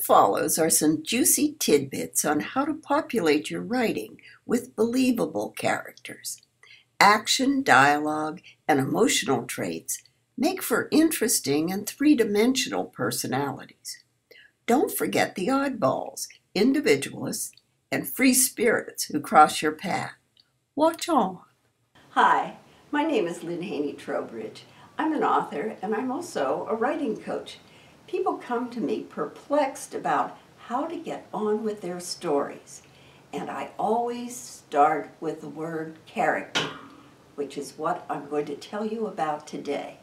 follows are some juicy tidbits on how to populate your writing with believable characters. Action, dialogue, and emotional traits make for interesting and three-dimensional personalities. Don't forget the oddballs, individualists, and free spirits who cross your path. Watch on. Hi, my name is Lynn Haney. I'm an author and I'm also a writing coach. People come to me perplexed about how to get on with their stories. And I always start with the word character, which is what I'm going to tell you about today.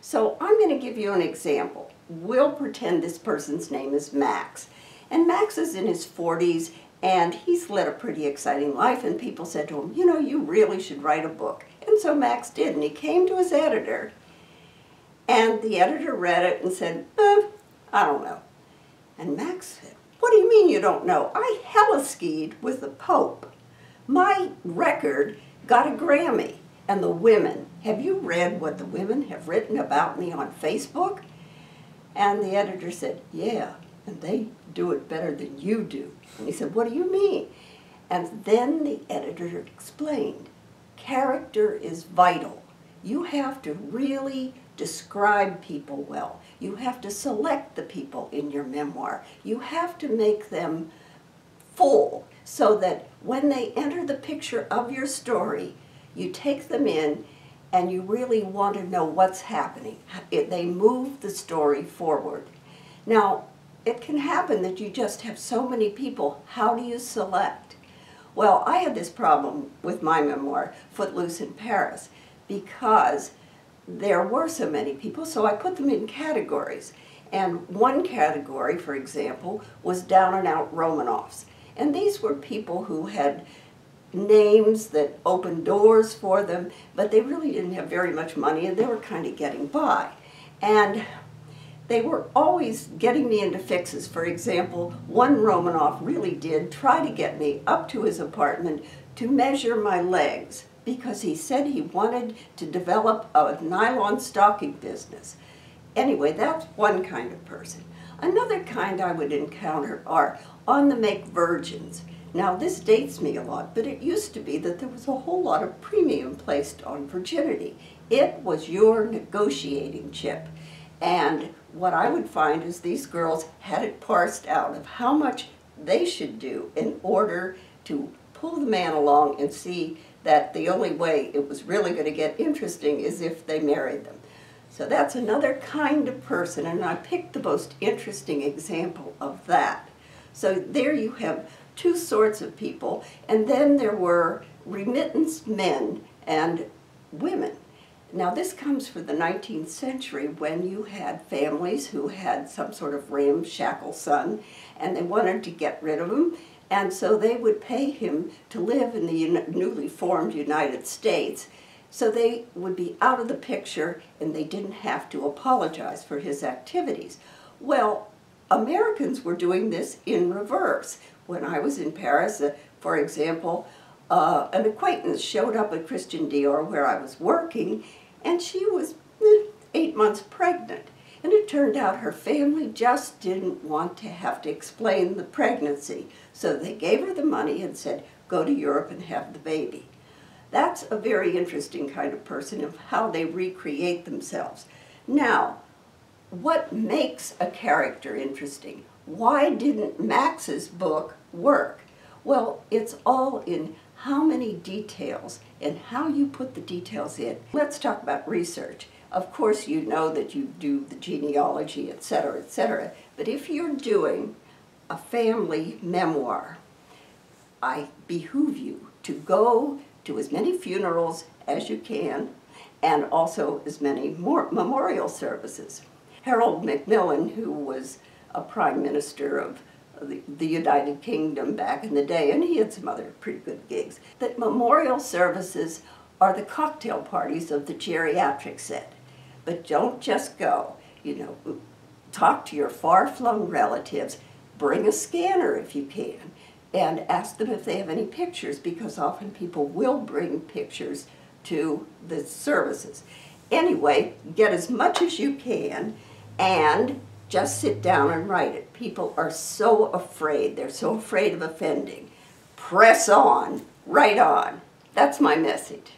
So I'm going to give you an example. We'll pretend this person's name is Max. And Max is in his 40s and he's led a pretty exciting life, and people said to him, you know, you really should write a book. And so Max did, and he came to his editor, and the editor read it and said, I don't know. And Max said, what do you mean you don't know? I hella skied with the Pope. My record got a Grammy. And the women, have you read what the women have written about me on Facebook? And the editor said, yeah, and they do it better than you do. And he said, what do you mean? And then the editor explained, character is vital. You have to really describe people well. You have to select the people in your memoir. You have to make them full so that when they enter the picture of your story, you take them in and you really want to know what's happening. They move the story forward. Now, it can happen that you just have so many people. How do you select? Well, I had this problem with my memoir, Footloose in Paris, because there were so many people, so I put them in categories. And one category, for example, was down-and-out Romanovs. And these were people who had names that opened doors for them, but they really didn't have very much money, and they were kind of getting by. And they were always getting me into fixes. For example, one Romanov really did try to get me up to his apartment to measure my legs because he said he wanted to develop a nylon stocking business. Anyway, that's one kind of person. Another kind I would encounter are on-the-make virgins. Now, this dates me a lot, but it used to be that there was a whole lot of premium placed on virginity. It was your negotiating chip. And what I would find is these girls had it parsed out of how much they should do in order to pull the man along and see that the only way it was really going to get interesting is if they married them. So that's another kind of person, and I picked the most interesting example of that. So there you have two sorts of people, and then there were remittance men and women. Now this comes from the 19th century when you had families who had some sort of ramshackle son and they wanted to get rid of him, and so they would pay him to live in the newly formed United States so they would be out of the picture and they didn't have to apologize for his activities. Well, Americans were doing this in reverse. When I was in Paris, for example, an acquaintance showed up at Christian Dior where I was working, and she was 8 months pregnant. And it turned out her family just didn't want to have to explain the pregnancy. So they gave her the money and said, go to Europe and have the baby. That's a very interesting kind of person of how they recreate themselves. Now, what makes a character interesting? Why didn't Max's book work? Well, it's all in how many details and how you put the details in. Let's talk about research. Of course, you know that you do the genealogy, etc., but if you're doing a family memoir, I behoove you to go to as many funerals as you can and also as many memorial services. Harold Macmillan, who was a prime minister of the United Kingdom back in the day, and he had some other pretty good gigs, that memorial services are the cocktail parties of the geriatric set. But don't just go, you know, talk to your far-flung relatives, bring a scanner if you can, and ask them if they have any pictures, because often people will bring pictures to the services. Anyway, get as much as you can and Just sit down and write it. People are so afraid. They're so afraid of offending. Press on, write on. That's my message.